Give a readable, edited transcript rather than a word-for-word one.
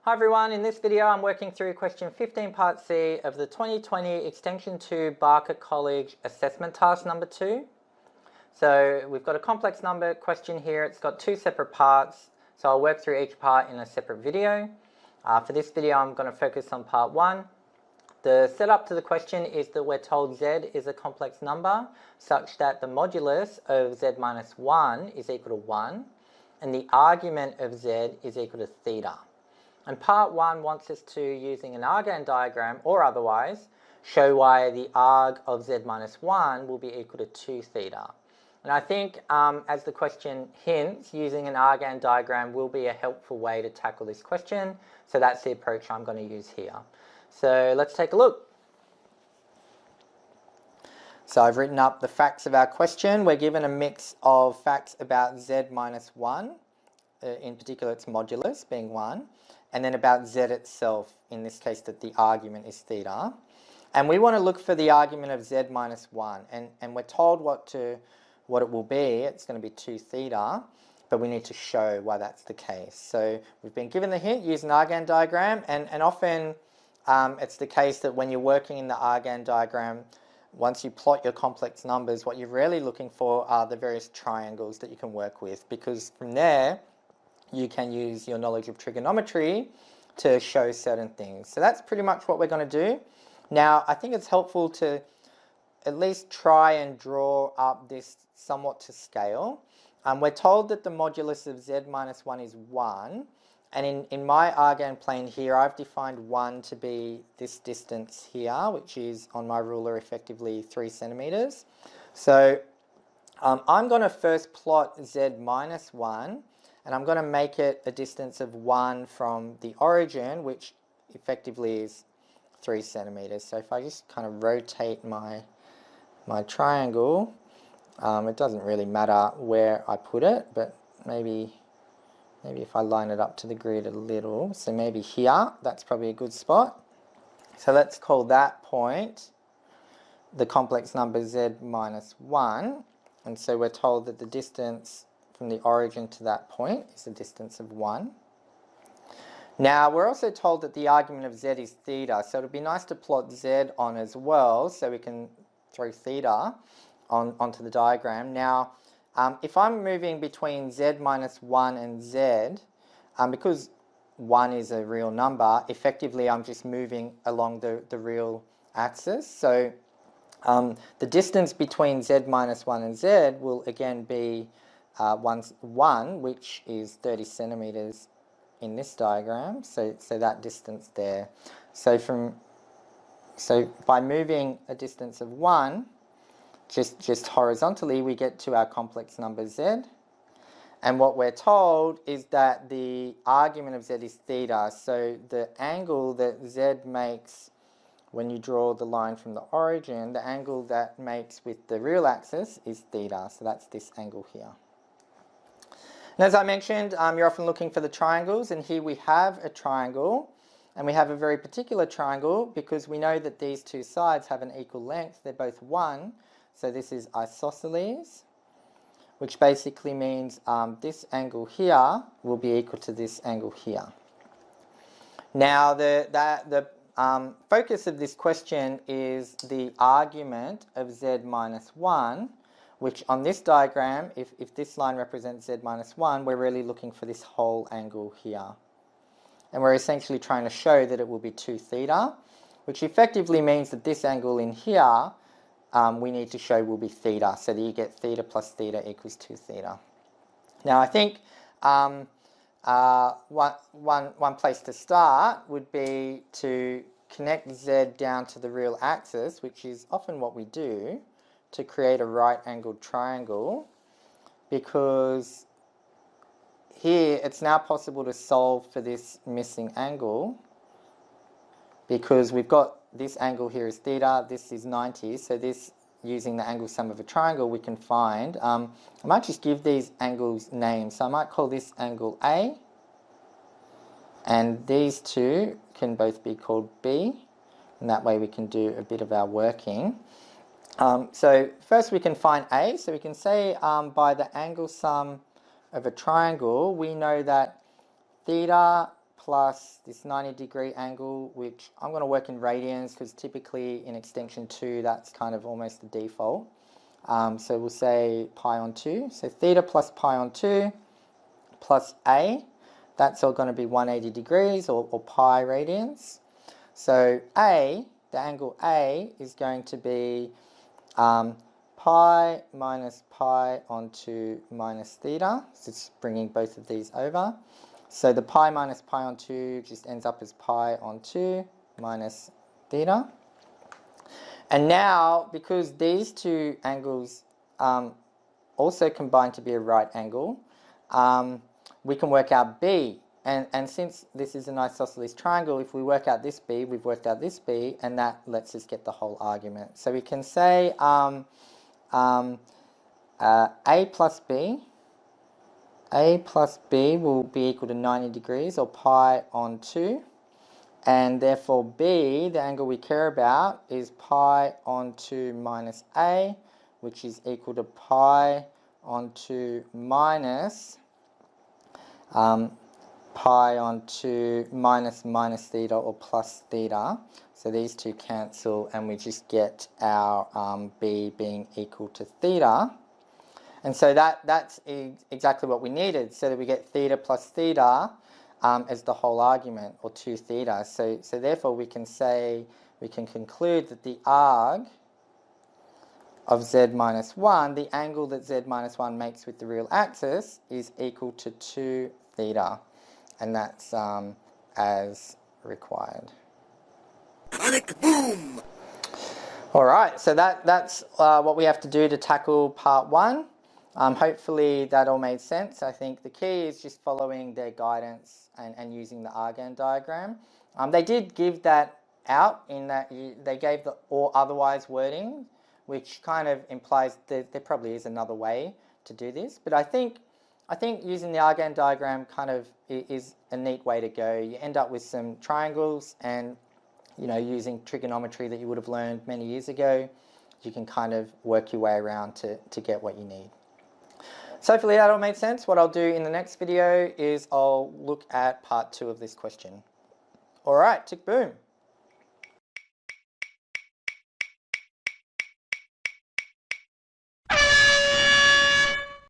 Hi everyone, in this video I'm working through question 15 part C of the 2020 Extension 2 Barker College Assessment Task number 2. So we've got a complex number question here. It's got two separate parts, so I'll work through each part in a separate video. For this video I'm going to focus on part 1. The setup to the question is that we're told z is a complex number such that the modulus of z minus 1 is equal to 1 and the argument of z is equal to theta. And part 1 wants us to, using an argand diagram or otherwise, show why the arg of z minus 1 will be equal to 2 theta. And I think, as the question hints, using an argand diagram will be a helpful way to tackle this question. So that's the approach I'm going to use here. So let's take a look. So I've written up the facts of our question. We're given a mix of facts about z minus 1, in particular its modulus being 1. And then about z itself, in this case that the argument is theta. And we want to look for the argument of z minus 1. And we're told what it will be. It's going to be 2 theta, but we need to show why that's the case. So we've been given the hint, use an argand diagram, and often it's the case that when you're working in the argand diagram, once you plot your complex numbers, what you're really looking for are the various triangles that you can work with, because from there you can use your knowledge of trigonometry to show certain things. So that's pretty much what we're going to do. Now, I think it's helpful to at least try and draw up this somewhat to scale. We're told that the modulus of z minus 1 is 1. And in my argand plane here, I've defined 1 to be this distance here, which is on my ruler effectively 3 centimeters. So I'm going to first plot z minus 1. And I'm going to make it a distance of 1 from the origin, which effectively is 3 centimeters. So if I just kind of rotate my triangle, it doesn't really matter where I put it, but maybe if I line it up to the grid a little, so maybe here, that's probably a good spot. So let's call that point the complex number z minus 1. And so we're told that the distance from the origin to that point is a distance of 1. Now we're also told that the argument of z is theta, so it would be nice to plot z on as well, so we can throw theta onto the diagram. Now if I'm moving between z minus 1 and z, because 1 is a real number, effectively I'm just moving along the real axis. So the distance between z minus 1 and z will again be 1, which is 30 centimeters in this diagram, so that distance there. So by moving a distance of 1, just horizontally, we get to our complex number z. And what we're told is that the argument of z is theta, so the angle that z makes when you draw the line from the origin, the angle that makes with the real axis is theta, so that's this angle here. And as I mentioned, you're often looking for the triangles, and here we have a triangle, and we have a very particular triangle because we know that these two sides have an equal length. They're both 1, so this is isosceles, which basically means this angle here will be equal to this angle here. Now, the focus of this question is the argument of z minus 1, which on this diagram, if this line represents z minus 1, we're really looking for this whole angle here. And we're essentially trying to show that it will be 2 theta, which effectively means that this angle in here, we need to show will be theta, so that you get theta plus theta equals 2 theta. Now I think one place to start would be to connect z down to the real axis, which is often what we do, to create a right-angled triangle, because here it's now possible to solve for this missing angle, because we've got this angle here is theta, this is 90, so this, using the angle sum of a triangle, we can find, I might just give these angles names, so I might call this angle A, and these two can both be called B, and that way we can do a bit of our working. So first we can find A, so we can say by the angle sum of a triangle, we know that theta plus this 90-degree angle, which I'm going to work in radians because typically in extension 2 that's kind of almost the default. So we'll say pi on 2. So theta plus pi on 2 plus A, that's all going to be 180 degrees or pi radians. So A, the angle A is going to be pi minus pi onto minus theta. So it's bringing both of these over. So the pi minus pi on 2 just ends up as pi on 2 minus theta. And now, because these two angles also combine to be a right angle, we can work out B. And since this is an isosceles triangle, if we work out this B, we've worked out this B, and that lets us get the whole argument. So we can say A plus B will be equal to 90 degrees or pi on 2. And therefore B, the angle we care about, is pi on 2 minus A, which is equal to pi on 2 minus pi on 2 minus minus theta or plus theta. So these two cancel and we just get our B being equal to theta. And so that's exactly what we needed, so that we get theta plus theta as the whole argument, or 2 theta. So therefore we can conclude that the arg of z minus 1, the angle that z minus 1 makes with the real axis, is equal to 2 theta. And that's as required. Panic boom! Alright, so that's what we have to do to tackle part 1. Hopefully that all made sense. I think the key is just following their guidance and using the Argand diagram. They did give that out in that they gave the or otherwise wording, which kind of implies that there probably is another way to do this. But I think using the Argand diagram kind of is a neat way to go. You end up with some triangles, and using trigonometry that you would have learned many years ago, you can kind of work your way around to get what you need. So hopefully that all made sense. What I'll do in the next video is I'll look at part 2 of this question. Alright, tick boom.